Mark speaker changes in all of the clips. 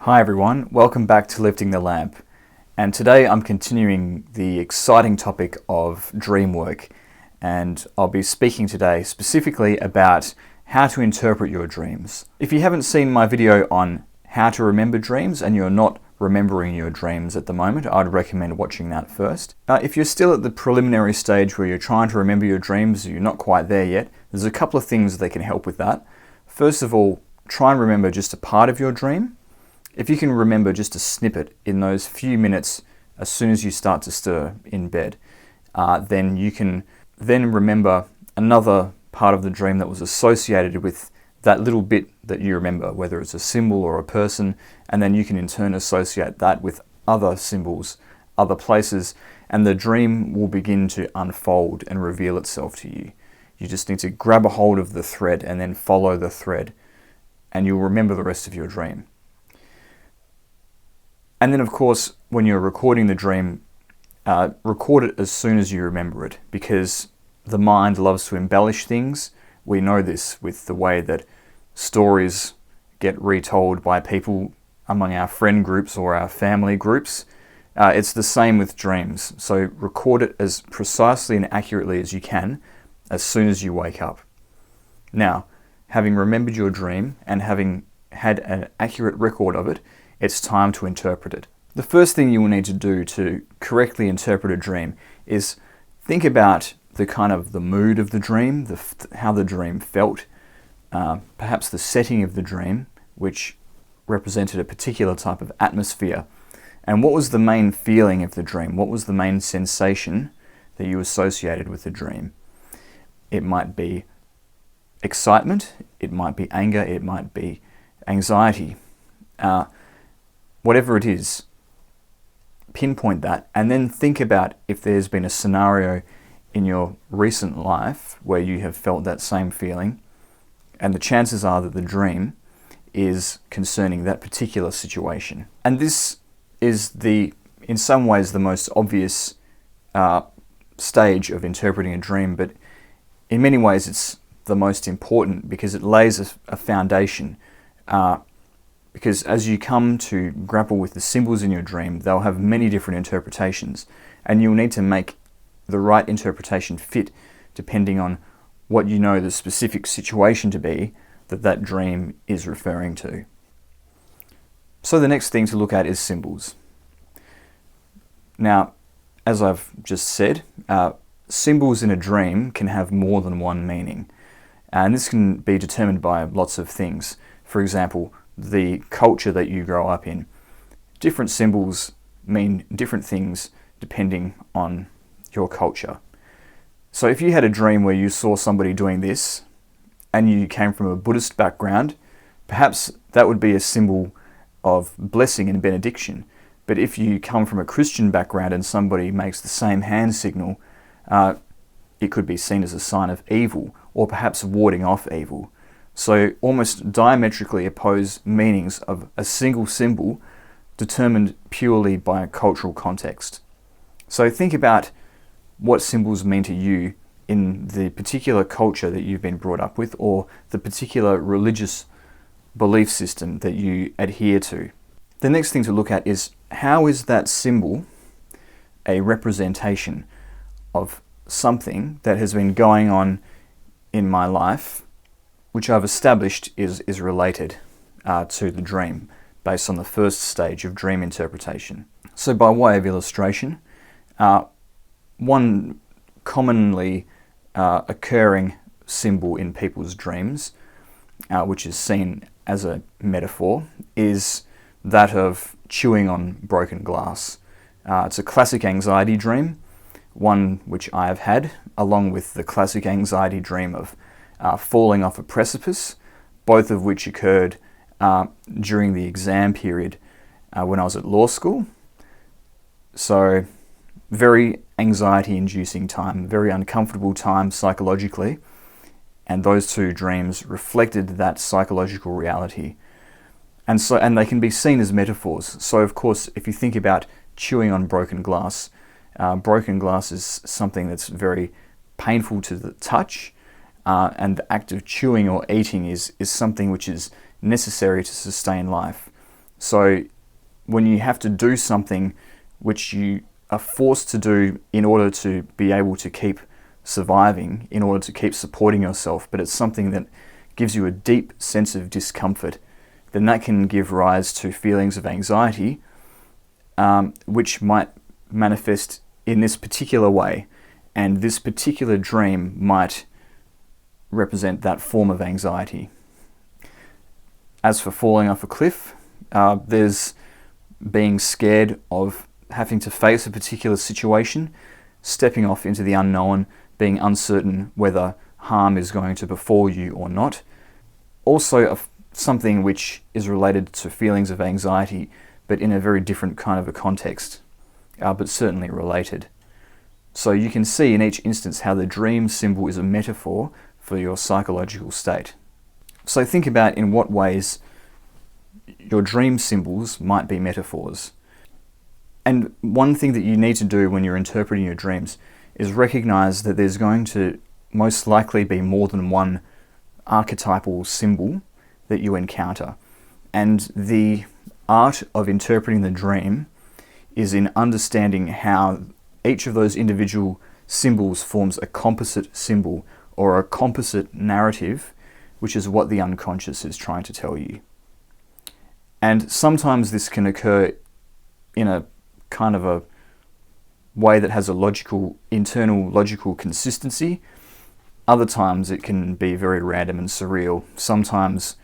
Speaker 1: Hi everyone, welcome back to Lifting the Lamp. And today I'm continuing the exciting topic of dream work. And I'll be speaking today specifically about how to interpret your dreams. If you haven't seen my video on how to remember dreams and you're not remembering your dreams at the moment, I'd recommend watching that first. If you're still at the preliminary stage where you're trying to remember your dreams, you're not quite there yet, there's a couple of things that can help with that. First of all, try and remember just a part of your dream. If you can remember just a snippet in those few minutes as soon as you start to stir in bed, then you can then remember another part of the dream that was associated with that little bit that you remember, whether it's a symbol or a person, and then you can in turn associate that with other symbols, other places, and the dream will begin to unfold and reveal itself to you. You just need to grab a hold of the thread and then follow the thread, and you'll remember the rest of your dream. And then, of course, when you're recording the dream, record it as soon as you remember it, because the mind loves to embellish things. We know this with the way that stories get retold by people among our friend groups or our family groups. It's the same with dreams. So record it as precisely and accurately as you can as soon as you wake up. Now, having remembered your dream and having had an accurate record of it, it's time to interpret it. The first thing you will need to do to correctly interpret a dream is think about the mood of the dream, how the dream felt, perhaps the setting of the dream, which represented a particular type of atmosphere. And what was the main feeling of the dream? What was the main sensation that you associated with the dream? It might be excitement, it might be anger, it might be anxiety. Whatever it is, pinpoint that and then think about if there's been a scenario in your recent life where you have felt that same feeling, and the chances are that the dream is concerning that particular situation. And this is in some ways the most obvious stage of interpreting a dream, but in many ways it's the most important because it lays a foundation. Because as you come to grapple with the symbols in your dream, they'll have many different interpretations, and you'll need to make the right interpretation fit depending on what you know the specific situation to be that dream is referring to. So the next thing to look at is symbols. Now, as I've just said, symbols in a dream can have more than one meaning, and this can be determined by lots of things. For example, the culture that you grow up in. Different symbols mean different things depending on your culture. So if you had a dream where you saw somebody doing this and you came from a Buddhist background, perhaps that would be a symbol of blessing and benediction. But if you come from a Christian background and somebody makes the same hand signal, it could be seen as a sign of evil or perhaps warding off evil. So almost diametrically opposed meanings of a single symbol determined purely by a cultural context. So think about what symbols mean to you in the particular culture that you've been brought up with or the particular religious belief system that you adhere to. The next thing to look at is how is that symbol a representation of something that has been going on in my life, which I've established is related to the dream based on the first stage of dream interpretation. So by way of illustration, one commonly occurring symbol in people's dreams, which is seen as a metaphor, is that of chewing on broken glass. It's a classic anxiety dream, one which I have had, along with the classic anxiety dream of falling off a precipice, both of which occurred during the exam period when I was at law school. So very anxiety-inducing time, very uncomfortable time psychologically, and those two dreams reflected that psychological reality. And they can be seen as metaphors. So of course, if you think about chewing on broken glass is something that's very painful to the touch, and the act of chewing or eating is something which is necessary to sustain life. So when you have to do something which you are forced to do in order to be able to keep surviving, in order to keep supporting yourself, but it's something that gives you a deep sense of discomfort, then that can give rise to feelings of anxiety, which might manifest in this particular way. And this particular dream might represent that form of anxiety. As for falling off a cliff, there's being scared of having to face a particular situation, stepping off into the unknown, being uncertain whether harm is going to befall you or not. Also, something which is related to feelings of anxiety, but in a very different kind of a context, but certainly related. So you can see in each instance how the dream symbol is a metaphor for your psychological state. So think about in what ways your dream symbols might be metaphors. And one thing that you need to do when you're interpreting your dreams is recognize that there's going to most likely be more than one archetypal symbol that you encounter. And the art of interpreting the dream is in understanding how each of those individual symbols forms a composite symbol or a composite narrative, which is what the unconscious is trying to tell you. And sometimes this can occur in a kind of a way that has a internal logical consistency. Other times it can be very random and surreal. Sometimes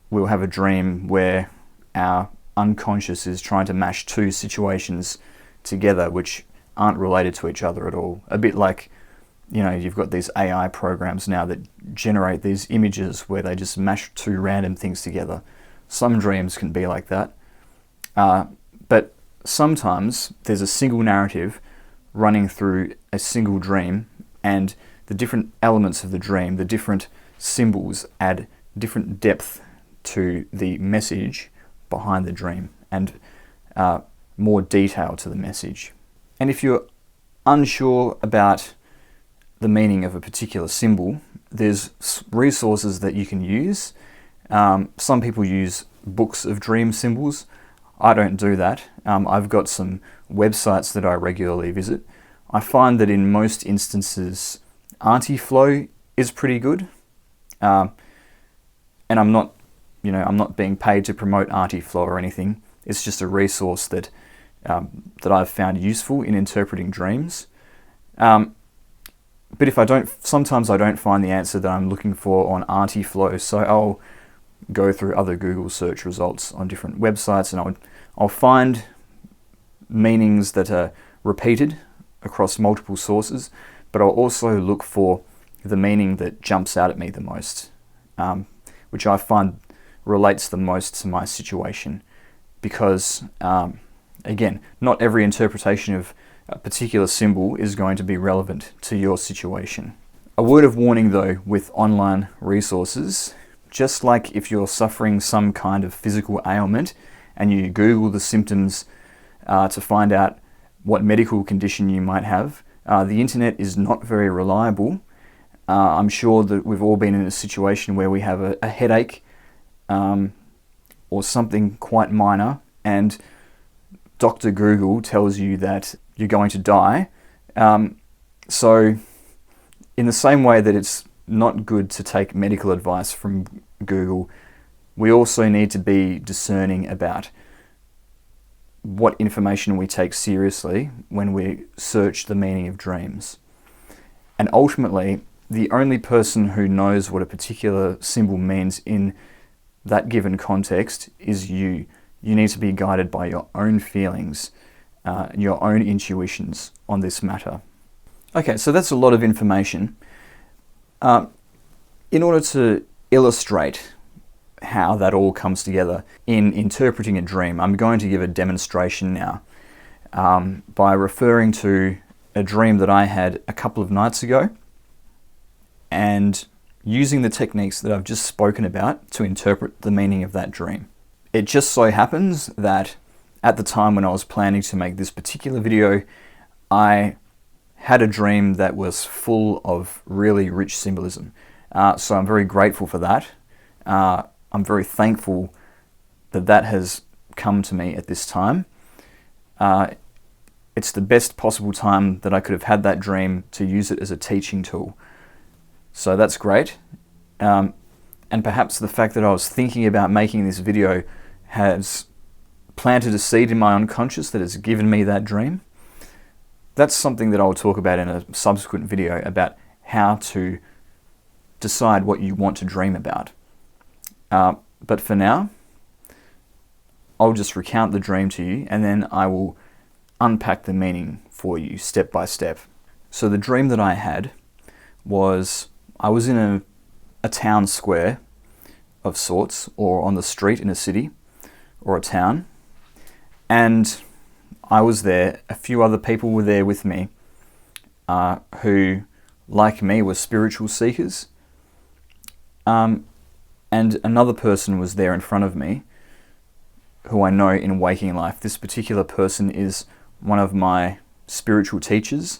Speaker 1: we'll have a dream where our unconscious is trying to mash two situations together which aren't related to each other at all. A bit like, you've got these AI programs now that generate these images where they just mash two random things together. Some dreams can be like that. But sometimes there's a single narrative running through a single dream, and the different elements of the dream, the different symbols, add different depth to the message behind the dream and more detail to the message. And if you're unsure about the meaning of a particular symbol, there's resources that you can use. Some people use books of dream symbols. I don't do that. I've got some websites that I regularly visit. I find that in most instances, Artiflow is pretty good. And I'm not being paid to promote Artiflow or anything. It's just a resource that I've found useful in interpreting dreams. But sometimes I don't find the answer that I'm looking for on Artiflow, so I'll go through other Google search results on different websites, and I'll find meanings that are repeated across multiple sources, but I'll also look for the meaning that jumps out at me the most, which I find relates the most to my situation, because again, not every interpretation of a particular symbol is going to be relevant to your situation. A word of warning though with online resources: just like if you're suffering some kind of physical ailment and you Google the symptoms to find out what medical condition you might have, the internet is not very reliable. I'm sure that we've all been in a situation where we have a headache or something quite minor, and Dr. Google tells you that you're going to die. So in the same way that it's not good to take medical advice from Google, we also need to be discerning about what information we take seriously when we search the meaning of dreams. And ultimately, the only person who knows what a particular symbol means in that given context is you. You need to be guided by your own feelings, your own intuitions on this matter. Okay, so that's a lot of information. In order to illustrate how that all comes together in interpreting a dream, I'm going to give a demonstration now by referring to a dream that I had a couple of nights ago and using the techniques that I've just spoken about to interpret the meaning of that dream. It just so happens that at the time when I was planning to make this particular video, I had a dream that was full of really rich symbolism. So I'm very grateful for that. I'm very thankful that that has come to me at this time. It's the best possible time that I could have had that dream to use it as a teaching tool. So that's great. And perhaps the fact that I was thinking about making this video has planted a seed in my unconscious that has given me that dream. That's something that I'll talk about in a subsequent video, about how to decide what you want to dream about. But for now, I'll just recount the dream to you, and then I will unpack the meaning for you step by step. So the dream that I had was I was in a town square of sorts, or on the street in a city or a town, and I was there. A few other people were there with me who, like me, were spiritual seekers, and another person was there in front of me who I know in waking life. This particular person is one of my spiritual teachers.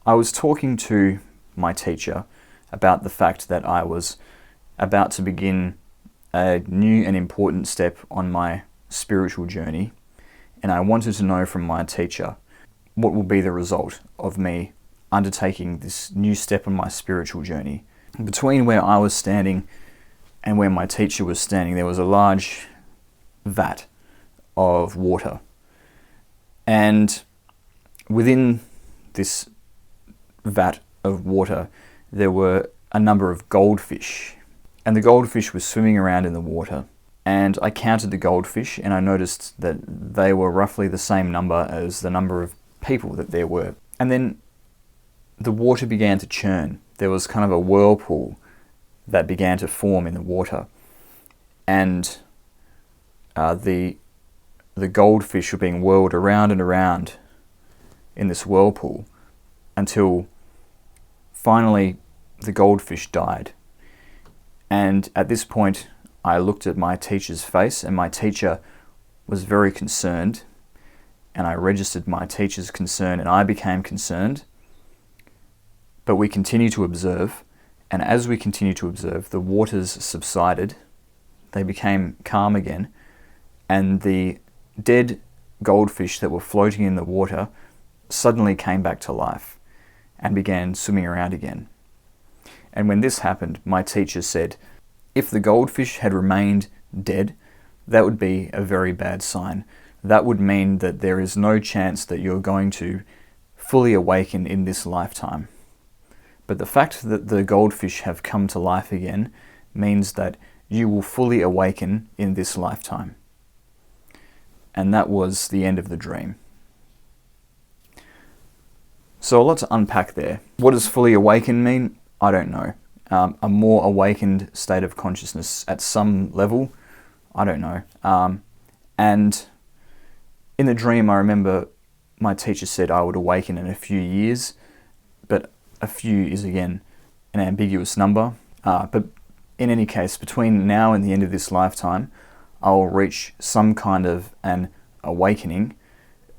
Speaker 1: I was talking to my teacher about the fact that I was about to begin a new and important step on my spiritual journey, and I wanted to know from my teacher what will be the result of me undertaking this new step on my spiritual journey. Between where I was standing and where my teacher was standing, there was a large vat of water. And within this vat of water, there were a number of goldfish. And the goldfish were swimming around in the water. And I counted the goldfish, and I noticed that they were roughly the same number as the number of people that there were. And then the water began to churn. There was kind of a whirlpool that began to form in the water. And the goldfish were being whirled around and around in this whirlpool until finally the goldfish died. And at this point, I looked at my teacher's face, and my teacher was very concerned, and I registered my teacher's concern, and I became concerned. But we continued to observe, and as we continued to observe, the waters subsided, they became calm again, and the dead goldfish that were floating in the water suddenly came back to life and began swimming around again. And when this happened, my teacher said, if the goldfish had remained dead, that would be a very bad sign. That would mean that there is no chance that you're going to fully awaken in this lifetime. But the fact that the goldfish have come to life again means that you will fully awaken in this lifetime. And that was the end of the dream. So a lot to unpack there. What does fully awaken mean? I don't know. A more awakened state of consciousness at some level? I don't know. And in the dream, I remember my teacher said I would awaken in a few years, but a few is again an ambiguous number. But in any case, between now and the end of this lifetime, I will reach some kind of an awakening,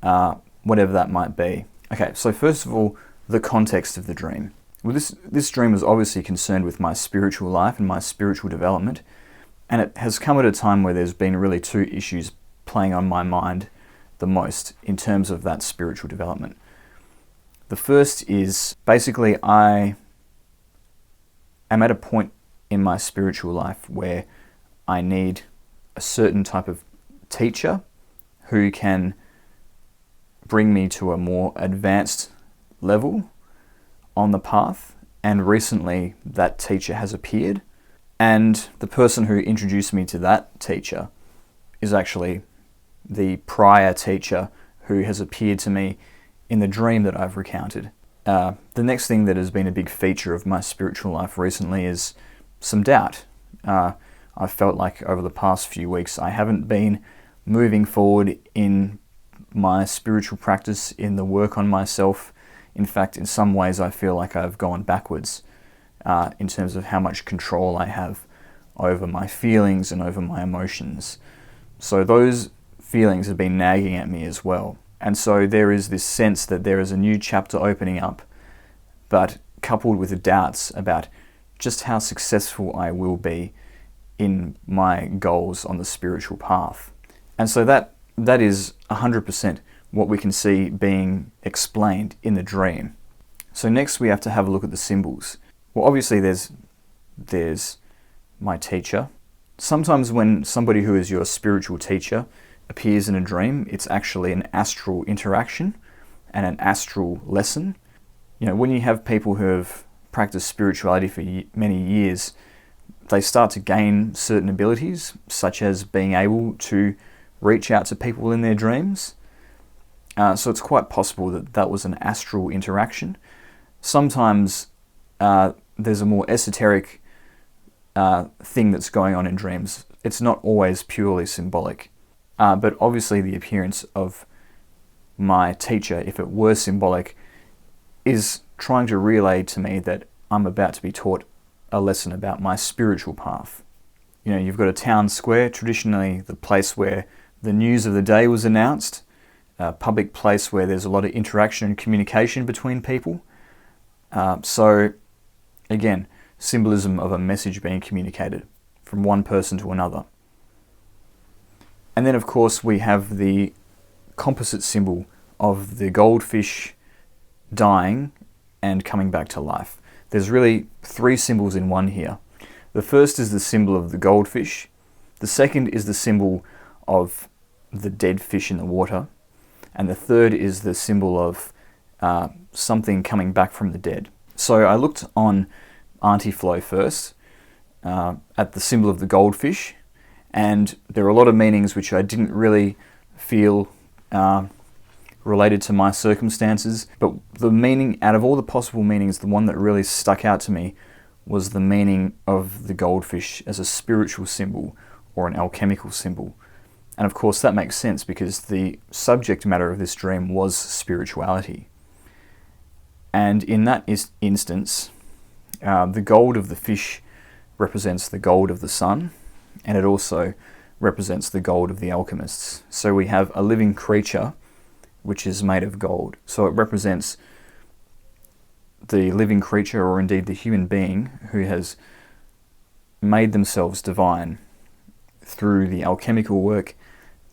Speaker 1: whatever that might be. Okay, so first of all, the context of the dream. Well, this dream was obviously concerned with my spiritual life and my spiritual development, and it has come at a time where there's been really two issues playing on my mind the most in terms of that spiritual development. The first is basically I am at a point in my spiritual life where I need a certain type of teacher who can bring me to a more advanced level on the path, and recently that teacher has appeared, and the person who introduced me to that teacher is actually the prior teacher who has appeared to me in the dream that I've recounted. The next thing that has been a big feature of my spiritual life recently is some doubt. I felt like over the past few weeks I haven't been moving forward in my spiritual practice, in the work on myself. In fact, in some ways I feel like I've gone backwards in terms of how much control I have over my feelings and over my emotions. So those feelings have been nagging at me as well. And so there is this sense that there is a new chapter opening up, but coupled with the doubts about just how successful I will be in my goals on the spiritual path. And so that that is 100% what we can see being explained in the dream. So next we have to have a look at the symbols. Well, obviously there's my teacher. Sometimes when somebody who is your spiritual teacher appears in a dream, it's actually an astral interaction and an astral lesson. You know, when you have people who have practiced spirituality for many years, they start to gain certain abilities, such as being able to reach out to people in their dreams. So it's quite possible that that was an astral interaction. Sometimes there's a more esoteric thing that's going on in dreams. It's not always purely symbolic. But obviously the appearance of my teacher, if it were symbolic, is trying to relay to me that I'm about to be taught a lesson about my spiritual path. You know, you've got a town square, traditionally the place where the news of the day was announced, a public place where there's a lot of interaction and communication between people. So again, symbolism of a message being communicated from one person to another. And then of course we have the composite symbol of the goldfish dying and coming back to life. There's really three symbols in one here. The first is the symbol of the goldfish. The second is the symbol of the dead fish in the water. And the third is the symbol of something coming back from the dead. So I looked on Antiflow first at the symbol of the goldfish, and there are a lot of meanings which I didn't really feel related to my circumstances, but the meaning, out of all the possible meanings, the one that really stuck out to me was the meaning of the goldfish as a spiritual symbol or an alchemical symbol. And of course that makes sense because the subject matter of this dream was spirituality. And in that instance, the gold of the fish represents the gold of the sun, and it also represents the gold of the alchemists. So we have a living creature which is made of gold. So it represents the living creature, or indeed the human being, who has made themselves divine through the alchemical work,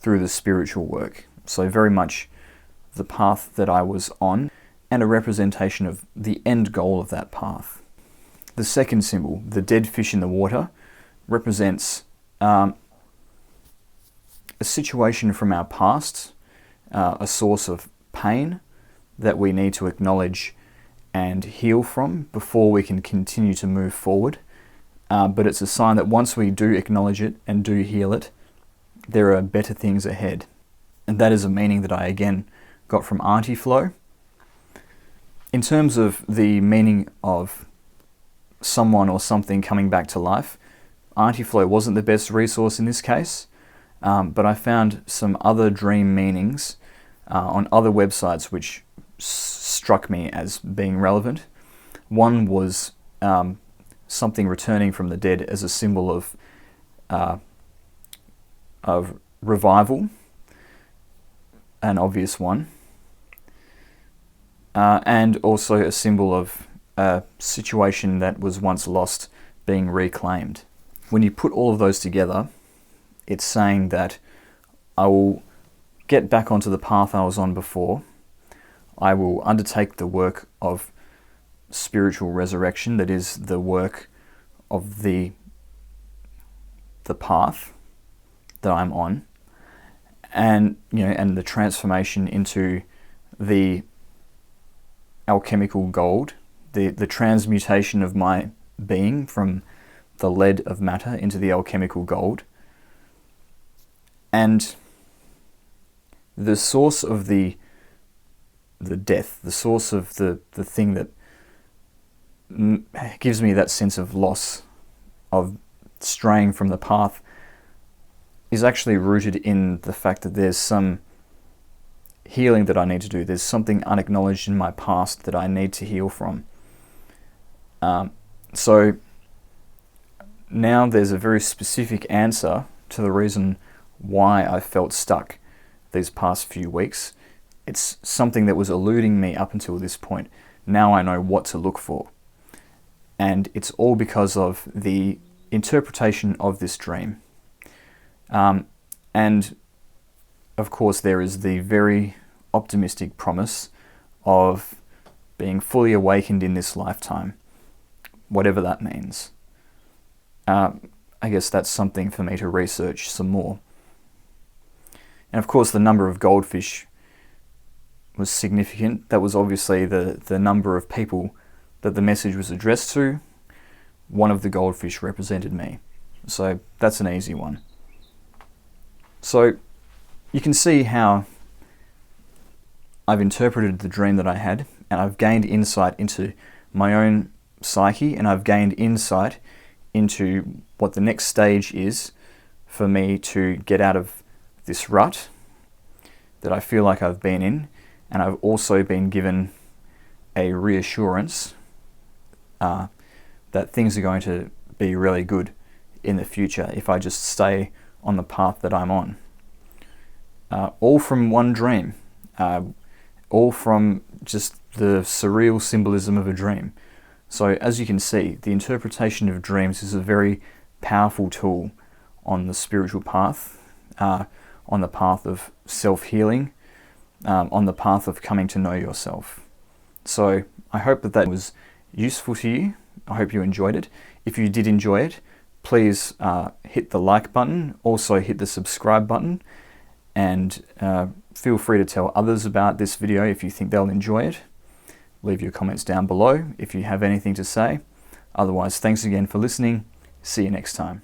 Speaker 1: through the spiritual work. So very much the path that I was on, and a representation of the end goal of that path. The second symbol, the dead fish in the water, represents a situation from our past, a source of pain that we need to acknowledge and heal from before we can continue to move forward. But it's a sign that once we do acknowledge it and do heal it, there are better things ahead. And that is a meaning that I again got from Antiflow. In terms of the meaning of someone or something coming back to life, Antiflow wasn't the best resource in this case, but I found some other dream meanings on other websites which struck me as being relevant. One was something returning from the dead as a symbol of revival, an obvious one, and also a symbol of a situation that was once lost being reclaimed. When you put all of those together, it's saying that I will get back onto the path I was on before. I will undertake the work of spiritual resurrection, that is the work of the path that I'm on, and and the transformation into the alchemical gold, the transmutation of my being from the lead of matter into the alchemical gold. And the source of the death, the source of the thing that gives me that sense of loss, of straying from the path, is actually rooted in the fact that there's some healing that I need to do. There's something unacknowledged in my past that I need to heal from. So now there's a very specific answer to the reason why I felt stuck these past few weeks. It's something that was eluding me up until this point. Now I know what to look for. And it's all because of the interpretation of this dream. And of course, there is the very optimistic promise of being fully awakened in this lifetime, whatever that means. I guess that's something for me to research some more. And of course, the number of goldfish was significant. That was obviously the number of people that the message was addressed to. One of the goldfish represented me. So that's an easy one. So you can see how I've interpreted the dream that I had, and I've gained insight into my own psyche, and I've gained insight into what the next stage is for me to get out of this rut that I feel like I've been in. And I've also been given a reassurance that things are going to be really good in the future if I just stay on the path that I'm on. All from one dream. All from just the surreal symbolism of a dream. So as you can see, the interpretation of dreams is a very powerful tool on the spiritual path, on the path of self-healing, on the path of coming to know yourself. So I hope that was useful to you. I hope you enjoyed it. If you did enjoy it, please hit the like button, also hit the subscribe button, and feel free to tell others about this video if you think they'll enjoy it. Leave your comments down below if you have anything to say. Otherwise, thanks again for listening. See you next time.